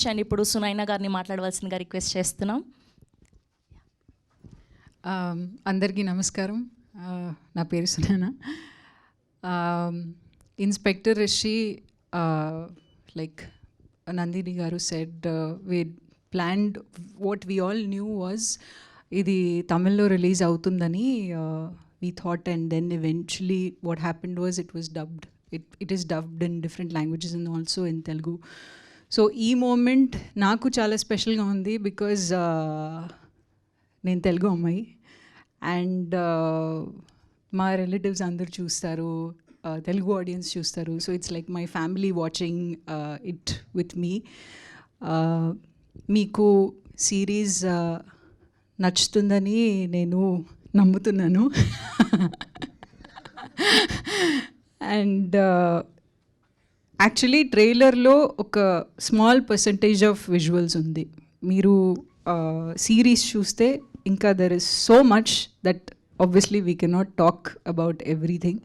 Much. And ఇప్పుడు సునైనా గారిని మాట్లాడవలసిందిగా రిక్వెస్ట్ చేస్తున్నాం. అందరికీ నమస్కారం. నా పేరు Sunaina. Inspector Rishi, like Nandini garu said, we planned, what we all knew was ఇది తమిళ్లో రిలీజ్ అవుతుందని we thought, and then eventually what happened was it was dubbed. It is dubbed in different languages and also in Telugu. So ఈ moment నాకు చాలా స్పెషల్గా ఉంది because నేను తెలుగు అమ్మాయి అండ్ మా రిలేటివ్స్ అందరు చూస్తారు, తెలుగు ఆడియన్స్ చూస్తారు. So it's like my family watching it with me. మీకు సిరీస్ నచ్చుతుందని నేను నమ్ముతున్నాను. అండ్ యాక్చువల్లీ ట్రైలర్లో ఒక స్మాల్ పర్సంటేజ్ ఆఫ్ విజువల్స్ ఉంది. మీరు సిరీస్ చూస్తే ఇంకా there is so much that obviously we cannot talk about everything,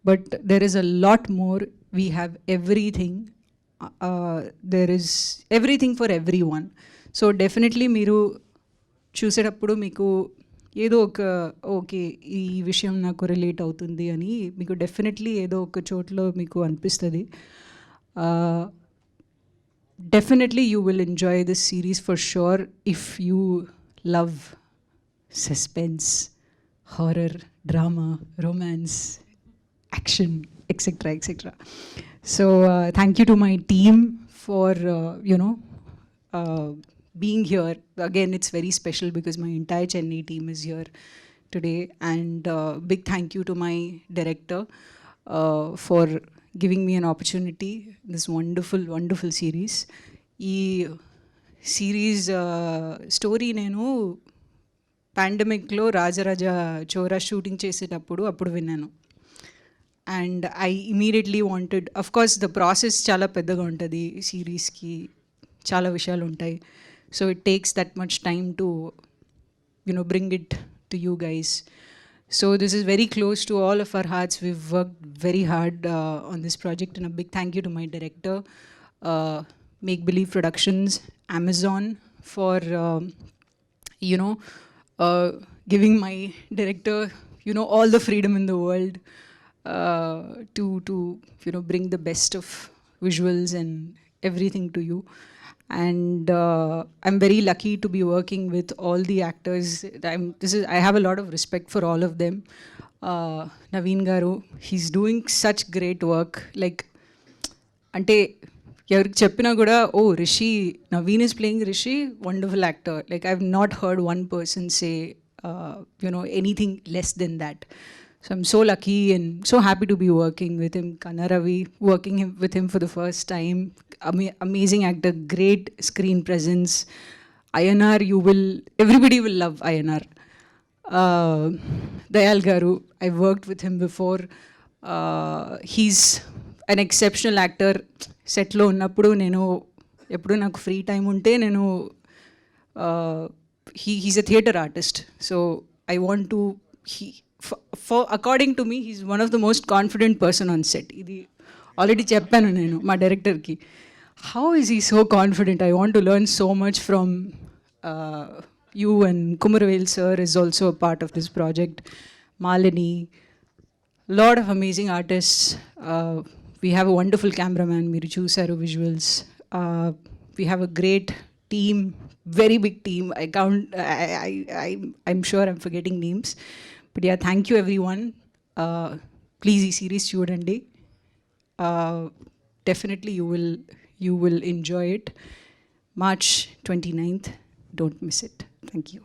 but there is a lot more. We have everything. There is everything for everyone. So definitely మీరు చూసేటప్పుడు మీకు ఏదో ఒక okay ఈ విషయం నాకు రిలేట్ అవుతుంది అని మీకు డెఫినెట్లీ ఏదో ఒక చోట్లో మీకు అనిపిస్తుంది. Definitely you will enjoy this series for sure if you love suspense, horror, drama, romance, action, etc., etc. So thank you to my team for being here. Again, it's very special because my entire Chennai team is here today, and big thank you to my director for giving me an opportunity, this wonderful series. Ee series story nenu పాండమిక్లో Rajaraja Chora shooting చేసేటప్పుడు అప్పుడు విన్నాను. And I immediately wanted, of course the process చాలా పెద్దగా ఉంటుంది సిరీస్కి, చాలా విషయాలు ఉంటాయి. So it takes that much time to bring it to you guys. So this is very close to all of our hearts. We've worked very hard on this project, and a big thank you to my director, make believe productions, Amazon for giving my director all the freedom in the world to bring the best of visuals and everything to you. And I'm very lucky to be working with all the actors. I have a lot of respect for all of them. Naveen garu, he's doing such great work. Like ante ఎవరికి చెప్పినా కూడా, ఓ Rishi, Naveen is playing Rishi, wonderful actor. Like I have not heard one person say anything less than that. So I'm so lucky and so happy to be working with him. Kanna Ravi, working with him for the first time. Amazing actor, great screen presence. INR, everybody will love INR. Dayal garu, I've worked with him before. He's an exceptional actor. సెట్లో ఉన్నప్పుడు నేను ఎప్పుడు నాకు free time ఉంటే నేను he's a theatre artist. So I want to according to me he's one of the most confident person on set. ఇది already చెప్పాను నేను మా డైరెక్టర్కి. How is he so confident? I want to learn so much from you. And Kumaravel sir is also a part of this project. Malini, lot of amazing artists. We have a wonderful cameraman, Miru Chusaru visuals. We have a great team, very big team. I'm sure I'm forgetting names. But yeah, thank you everyone. Please, ee series chudandi. Definitely you will enjoy it. March 29th, don't miss it. Thank you.